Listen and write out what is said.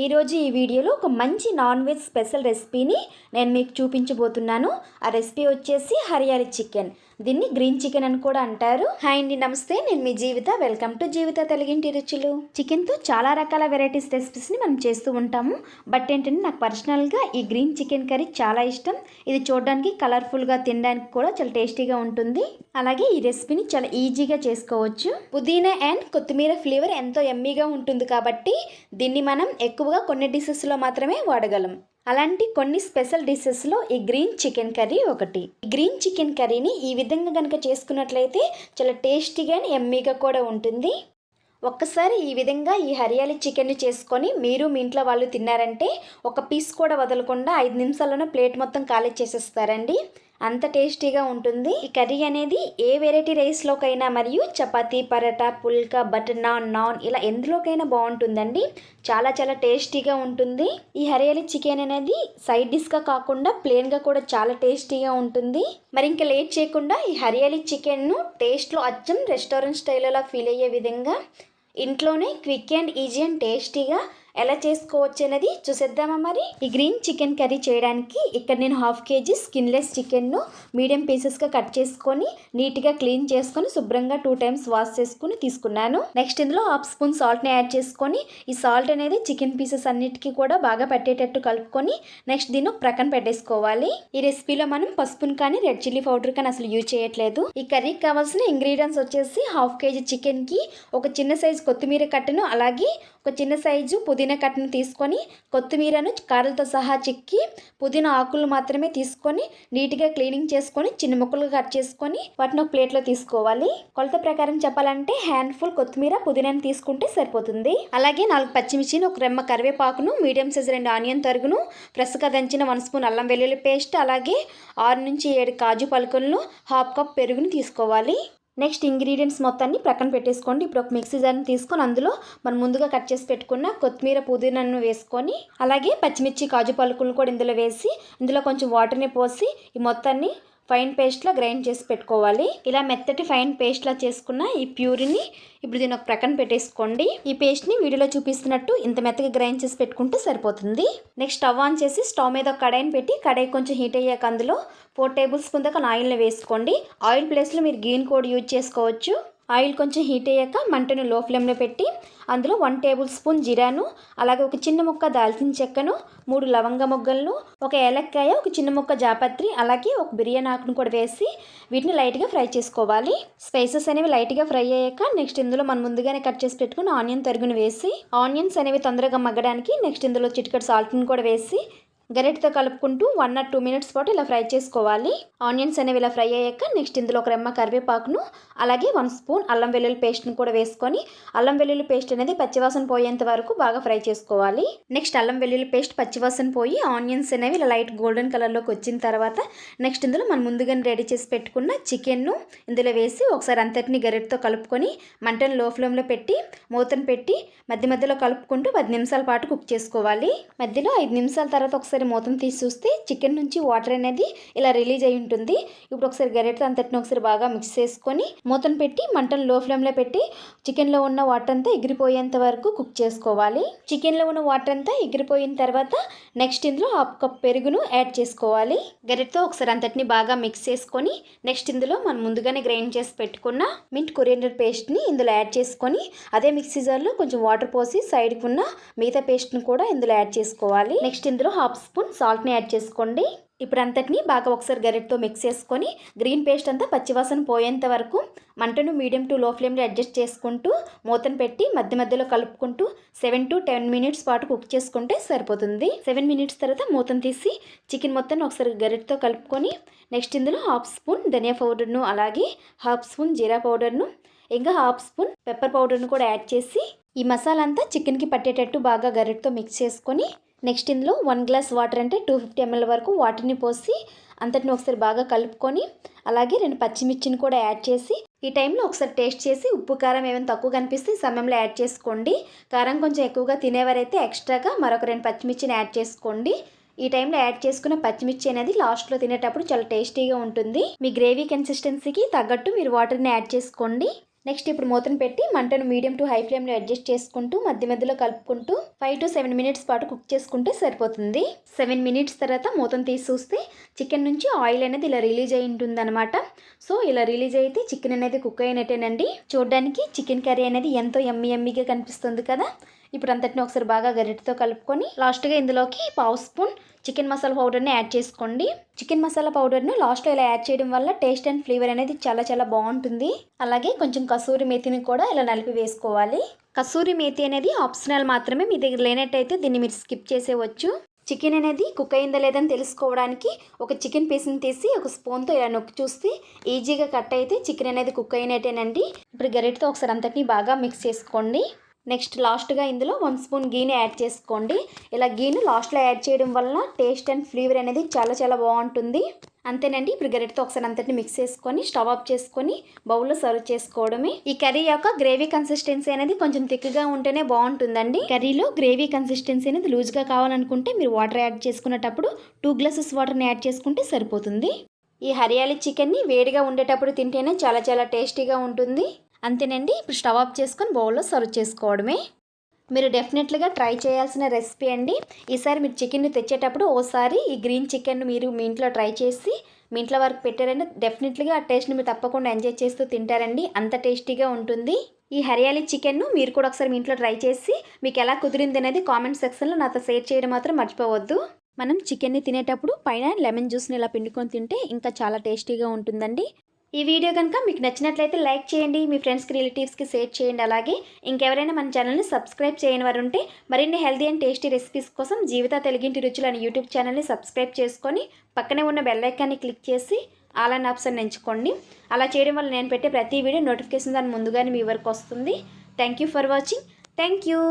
ఈరోజు ఈ వీడియోలో ఒక మంచి నాన్ వెజ్ స్పెషల్ రెసిపీని నేను మీకు చూపించబోతున్నాను. ఆ రెసిపీ వచ్చేసి హరియాలి చికెన్. దీన్ని గ్రీన్ చికెన్ అని కూడా అంటారు. హాయ్ అండి, నమస్తే. నేను మీ జీవిత. వెల్కమ్ టు జీవిత తెలుగింటి రుచులు. చికెన్తో చాలా రకాల వెరైటీస్ రెసిపీస్ని మనం చేస్తూ ఉంటాము. బట్ ఏంటంటే నాకు పర్సనల్గా ఈ గ్రీన్ చికెన్ కర్రీ చాలా ఇష్టం. ఇది చూడడానికి కలర్ఫుల్గా, తినడానికి కూడా చాలా టేస్టీగా ఉంటుంది. అలాగే ఈ రెసిపీని చాలా ఈజీగా చేసుకోవచ్చు. పుదీనా అండ్ కొత్తిమీర ఫ్లేవర్ ఎంతో యమ్మీగా ఉంటుంది కాబట్టి దీన్ని మనం ఎక్కువగా కొన్ని డిషెస్లో మాత్రమే వాడగలం. అలాంటి కొన్ని స్పెషల్ డిషెస్లో ఈ గ్రీన్ చికెన్ కర్రీ ఒకటి. ఈ గ్రీన్ చికెన్ కర్రీని ఈ విధంగా కనుక చేసుకున్నట్లయితే చాలా టేస్టీగా యమ్మీగా కూడా ఉంటుంది. ఒక్కసారి ఈ విధంగా ఈ హరియాలి చికెన్ని చేసుకొని మీరు మీ ఇంట్లో వాళ్ళు తిన్నారంటే ఒక పీస్ కూడా వదలకుండా 5 నిమిషాల్లోనే ప్లేట్ మొత్తం ఖాళీ చేసేస్తారండి. అంత టేస్టీగా ఉంటుంది. ఈ కర్రీ అనేది ఏ వెరైటీ రైస్లోకైనా మరియు చపాతీ, పరోటా, పుల్కా, బటర్ నాన్ ఇలా ఎందులోకైనా బాగుంటుందండి. చాలా చాలా టేస్టీగా ఉంటుంది. ఈ హరియాలి చికెన్ అనేది సైడ్ డిష్గా కాకుండా ప్లెయిన్గా కూడా చాలా టేస్టీగా ఉంటుంది. మరి ఇంకా లేట్ చేయకుండా ఈ హరియాలి చికెన్ను టేస్ట్లో అచ్చం రెస్టారెంట్ స్టైల్లో ఫీల్ అయ్యే విధంగా ఇంట్లోనే క్విక్ అండ్ ఈజీ అండ్ టేస్టీగా ఎలా చేసుకోవచ్చు అనేది చూసేద్దామా. మరి ఈ గ్రీన్ చికెన్ కర్రీ చేయడానికి ఇక్కడ నేను 1/2 kg స్కిన్లెస్ చికెన్ను మీడియం పీసెస్గా కట్ చేసుకొని నీట్గా క్లీన్ చేసుకొని శుభ్రంగా 2 times వాష్ చేసుకుని తీసుకున్నాను. నెక్స్ట్ ఇందులో 1/2 స్పూన్ సాల్ట్ని యాడ్ చేసుకొని ఈ సాల్ట్ అనేది చికెన్ పీసెస్ అన్నిటికీ కూడా బాగా పట్టేటట్టు కలుపుకొని నెక్స్ట్ దీన్ని ప్రక్కన పెట్టేసుకోవాలి. ఈ రెసిపీలో మనం పసుపుని కానీ రెడ్ చిల్లీ పౌడర్ కానీ అసలు యూజ్ చేయట్లేదు. ఈ కర్రీకి కావాల్సిన ఇంగ్రీడియంట్స్ వచ్చేసి 1/2 kg చికెన్కి ఒక చిన్న సైజు కొత్తిమీర కట్టను, అలాగే ఒక చిన్న సైజు పుదీనా కట్టను తీసుకొని కొత్తిమీరను కారలతో సహా చిక్కి పుదీనా ఆకులు మాత్రమే తీసుకొని నీట్గా క్లీనింగ్ చేసుకొని చిన్న ముక్కలుగా కట్ చేసుకొని వాటిని ఒక ప్లేట్లో తీసుకోవాలి. కొలత ప్రకారం చెప్పాలంటే హ్యాండ్ఫుల్ కొత్తిమీర పుదీనాను తీసుకుంటే సరిపోతుంది. అలాగే 4 పచ్చిమిర్చిని, ఒక రెమ్మ కరివేపాకును, మీడియం సైజు 2 ఆనియన్ తరుగును, ఫ్రెష్గా దంచిన 1 స్పూన్ అల్లం వెల్లుల్లి పేస్ట్, అలాగే 6 నుంచి 7 కాజు పలుకులను, 1/2 కప్ పెరుగును తీసుకోవాలి. నెక్స్ట్ ఇంగ్రీడియంట్స్ మొత్తాన్ని ప్రక్కన పెట్టేసుకోండి. ఇప్పుడు ఒక మిక్సీ జార్ని తీసుకొని అందులో మనం ముందుగా కట్ చేసి పెట్టుకున్న కొత్తిమీర పుదీనాను వేసుకొని అలాగే పచ్చిమిర్చి కాజు పలుకులను కూడా ఇందులో వేసి ఇందులో కొంచెం వాటర్ని పోసి ఈ మొత్తాన్ని ఫైన్ పేస్ట్లా గ్రైండ్ చేసి పెట్టుకోవాలి. ఇలా మెత్తటి ఫైన్ పేస్ట్లా చేసుకున్న ఈ ప్యూరిని ఇప్పుడు దీన్ని ఒక ప్రక్కన పెట్టేసుకోండి. ఈ పేస్ట్ని వీడియోలో చూపిస్తున్నట్టు ఇంత మెత్తగా గ్రైండ్ చేసి పెట్టుకుంటే సరిపోతుంది. నెక్స్ట్ స్టవ్ ఆన్ చేసి స్టవ్ మీద ఒక కడాయిని పెట్టి కడాయి కొంచెం హీట్ అయ్యాక అందులో 4 tablespoon దాకా ఆయిల్ని వేసుకోండి. ఆయిల్ ప్లేస్లో మీరు గీన్ కూడా యూజ్ చేసుకోవచ్చు. ఆయిల్ కొంచెం హీట్ అయ్యాక మంటను లో ఫ్లేమ్లో పెట్టి అందులో 1 tablespoon జీరాను, అలాగే ఒక చిన్న ముక్క దాల్చిన చెక్కను, 3 లవంగ మొగ్గలను, ఒక ఏలక్కాయ, ఒక చిన్న ముక్క జాపత్రి, అలాగే ఒక బిర్యానీ ఆకును కూడా వేసి వీటిని లైట్గా ఫ్రై చేసుకోవాలి. స్పైసెస్ అనేవి లైట్గా ఫ్రై అయ్యాక నెక్స్ట్ ఇందులో మనం ముందుగానే కట్ చేసి పెట్టుకుని ఆనియన్ తరుగును వేసి ఆనియన్స్ అనేవి తొందరగా మగ్గడానికి నెక్స్ట్ ఇందులో చిటికెడు సాల్ట్ని కూడా వేసి గరిటతో కలుపుకుంటూ 1 or 2 minutes పాటు ఇలా ఫ్రై చేసుకోవాలి. ఆనియన్స్ అనేవి ఇలా ఫ్రై అయ్యాక నెక్స్ట్ ఇందులో ఒక రెమ్మ కరివేపాకును, అలాగే 1 స్పూన్ అల్లం వెల్లుల్లి పేస్ట్ని కూడా వేసుకొని అల్లం వెల్లుల్లి పేస్ట్ అనేది పచ్చివాసన పోయేంత వరకు బాగా ఫ్రై చేసుకోవాలి. నెక్స్ట్ అల్లం వెల్లుల్లి పేస్ట్ పచ్చివాసన పోయి ఆనియన్స్ అనేవి ఇలా లైట్ గోల్డెన్ కలర్లోకి వచ్చిన తర్వాత నెక్స్ట్ ఇందులో మనం ముందుగానే రెడీ చేసి పెట్టుకున్న చికెన్ను ఇందులో వేసి ఒకసారి అంతటిని గరిటతో కలుపుకొని మంటను లో ఫ్లేమ్లో పెట్టి మూతను పెట్టి మధ్య మధ్యలో కలుపుకుంటూ 10 నిమిషాల పాటు కుక్ చేసుకోవాలి. మధ్యలో 5 నిమిషాల తర్వాత ఒకసారి మూతను తీసి చూస్తే చికెన్ నుంచి వాటర్ అనేది ఇలా రిలీజ్ అయి ఉంటుంది. ఇప్పుడు ఒకసారి గరిటతో అంతటిని ఒకసారి బాగా మిక్స్ చేసుకొని మూతను పెట్టి మంటను లో ఫ్లేమ్లో పెట్టి చికెన్లో ఉన్న వాటర్ అంతా ఎగిరిపోయేంత వరకు కుక్ చేసుకోవాలి. చికెన్లో ఉన్న వాటర్ అంతా ఎగిరిపోయిన తర్వాత నెక్స్ట్ ఇందులో 1/2 కప్ పెరుగును యాడ్ చేసుకోవాలి. గరిటతో ఒకసారి అంతటిని బాగా మిక్స్ చేసుకొని నెక్స్ట్ ఇందులో మనం ముందుగానే గ్రైండ్ చేసి పెట్టుకున్న మింట్ కొరియండర్ పేస్ట్ని ఇందులో యాడ్ చేసుకొని అదే మిక్సీ జార్లో కొంచెం వాటర్ పోసి సైడ్కి ఉన్న మిగతా పేస్ట్ని కూడా ఇందులో యాడ్ చేసుకోవాలి. నెక్స్ట్ ఇందులో 1/2 స్పూన్ సాల్ట్ని యాడ్ చేసుకోండి. ఇప్పుడు అంతటిని బాగా ఒకసారి గరిటతో మిక్స్ చేసుకొని గ్రీన్ పేస్ట్ అంతా పచ్చివాసన పోయేంత వరకు మంటను మీడియం టు లో ఫ్లేమ్లో అడ్జస్ట్ చేసుకుంటూ మూతను పెట్టి మధ్య మధ్యలో కలుపుకుంటూ 7 to 10 minutes పాటు కుక్ చేసుకుంటే సరిపోతుంది. 7 minutes తర్వాత మూతను తీసి చికెన్ మొత్తాన్ని ఒకసారి గరిటతో కలుపుకొని నెక్స్ట్ ఇందులో 1/2 స్పూన్ ధనియా పౌడర్ను, అలాగే 1/2 స్పూన్ జీరా పౌడర్ను, ఇంకా 1/2 స్పూన్ పెప్పర్ పౌడర్ను కూడా యాడ్ చేసి ఈ మసాలా అంతా చికెన్కి పట్టేటట్టు బాగా గరిటతో మిక్స్ చేసుకొని నెక్స్ట్ ఇందులో 1 glass వాటర్ అంటే 250 ml వరకు వాటర్ని పోసి అంతటిని ఒకసారి బాగా కలుపుకొని అలాగే 2 పచ్చిమిర్చిని కూడా యాడ్ చేసి ఈ టైంలో ఒకసారి టేస్ట్ చేసి ఉప్పు కారం ఏమైనా తక్కువ కనిపిస్తే ఈ సమయంలో యాడ్ చేసుకోండి. కారం కొంచెం ఎక్కువగా తినేవారైతే ఎక్స్ట్రాగా మరొక 2 పచ్చిమిర్చిని యాడ్ చేసుకోండి. ఈ టైంలో యాడ్ చేసుకున్న పచ్చిమిర్చి అనేది లాస్ట్లో తినేటప్పుడు చాలా టేస్టీగా ఉంటుంది. మీ గ్రేవీ కన్సిస్టెన్సీకి తగ్గట్టు మీరు వాటర్ని యాడ్ చేసుకోండి. నెక్స్ట్ ఇప్పుడు మూతను పెట్టి మంటను మీడియం టు హై ఫ్లేమ్లో అడ్జస్ట్ చేసుకుంటూ మధ్య మధ్యలో కలుపుకుంటూ 5 to 7 మినిట్స్ పాటు కుక్ చేసుకుంటే సరిపోతుంది. 7 మినిట్స్ తర్వాత మూతను తీసి చూస్తే చికెన్ నుంచి ఆయిల్ అనేది ఇలా రిలీజ్ అయి ఉంటుందన్నమాట. సో ఇలా రిలీజ్ అయితే చికెన్ అనేది కుక్ అయినట్టేనండి. చూడడానికి చికెన్ కర్రీ అనేది ఎంతో యమ్మీగా కనిపిస్తుంది కదా. ఇప్పుడు అంతటిని ఒకసారి బాగా గరిటెతో కలుపుకొని లాస్ట్గా ఇందులోకి 1/2 స్పూన్ చికెన్ మసాలా పౌడర్ని యాడ్ చేసుకోండి. చికెన్ మసాలా పౌడర్ను లాస్ట్లో ఇలా యాడ్ చేయడం వల్ల టేస్ట్ అండ్ ఫ్లేవర్ అనేది చాలా బాగుంటుంది. అలాగే కొంచెం కసూరి మేతిని కూడా ఇలా నలిపి వేసుకోవాలి. కసూరి మేతి అనేది ఆప్షనల్ మాత్రమే, మీ దగ్గర లేనట్టయితే దీన్ని మీరు స్కిప్ చేసేవచ్చు. చికెన్ అనేది కుక్ అయిందా లేదని తెలుసుకోవడానికి ఒక చికెన్ పీస్ని తీసి ఒక స్పూన్తో ఇలా నొక్కి చూస్తే ఈజీగా కట్ అయితే చికెన్ అనేది కుక్ అయినట్టేనండి. ఇప్పుడు గరిటెతో ఒకసారి అంతటిని బాగా మిక్స్ చేసుకోండి. నెక్స్ట్ లాస్ట్గా ఇందులో 1 స్పూన్ గీని యాడ్ చేసుకోండి. ఇలా గీను లాస్ట్లో యాడ్ చేయడం వల్ల టేస్ట్ అండ్ ఫ్లేవర్ అనేది చాలా బాగుంటుంది. అంతేనండి. ఇప్పుడు గరిటెతో ఒకసారి అంతటిని మిక్స్ చేసుకొని స్టవ్ ఆఫ్ చేసుకొని బౌల్లో సర్వ్ చేసుకోవడమే. ఈ కర్రీ యొక్క గ్రేవీ కన్సిస్టెన్సీ అనేది కొంచెం థిక్గా ఉంటేనే బాగుంటుందండి. కర్రీలో గ్రేవీ కన్సిస్టెన్సీ అనేది లూజ్గా కావాలనుకుంటే మీరు వాటర్ యాడ్ చేసుకునేటప్పుడు 2 గ్లాసెస్ వాటర్ని యాడ్ చేసుకుంటే సరిపోతుంది. ఈ హరియాలి చికెన్ని వేడిగా ఉండేటప్పుడు తింటేనే చాలా టేస్టీగా ఉంటుంది. అంతేనండి. ఇప్పుడు స్టవ్ ఆఫ్ చేసుకొని బౌల్లో సర్వ్ చేసుకోవడమే. మీరు డెఫినెట్లీగా ట్రై చేయాల్సిన రెసిపీ అండి. ఈసారి మీరు చికెన్ని తెచ్చేటప్పుడు ఓసారి ఈ గ్రీన్ చికెన్ మీరు మీ ఇంట్లో ట్రై చేసి మీ ఇంట్లో వరకు పెట్టారంటే డెఫినెట్లీగా ఆ టేస్ట్ని మీరు తప్పకుండా ఎంజాయ్ చేస్తూ తింటారండి. అంత టేస్టీగా ఉంటుంది. ఈ హరియాలి చికెన్ను మీరు కూడా ఒకసారి మీ ఇంట్లో ట్రై చేసి మీకు ఎలా కుదిరింది అనేది కామెంట్ సెక్షన్లో నాతో షేర్ చేయడం మాత్రం మర్చిపోవద్దు. మనం చికెన్ని తినేటప్పుడు పైన లెమన్ జ్యూస్ని ఇలా పిండుకొని తింటే ఇంకా చాలా టేస్టీగా ఉంటుందండి. ఈ వీడియో కనుక మీకు నచ్చినట్లయితే లైక్ చేయండి, మీ ఫ్రెండ్స్కి రిలేటివ్స్కి షేర్ చేయండి. అలాగే ఇంకెవరైనా మన ఛానల్ని సబ్స్క్రైబ్ చేయని వారు ఉంటే మరిన్ని హెల్తీ అండ్ టేస్టీ రెసిపీస్ కోసం జీవిత తెలుగింటి రుచులు అనే యూట్యూబ్ ఛానల్ని సబ్స్క్రైబ్ చేసుకొని పక్కనే ఉన్న బెల్ ఐకాన్ని క్లిక్ చేసి ఆల్ అనే ఆప్షన్ ఎంచుకోండి. అలా చేయడం వల్ల నేను పెట్టే ప్రతి వీడియో నోటిఫికేషన్ దాని ముందుగానే మీ వరకు వస్తుంది. Thank you for watching. Thank you.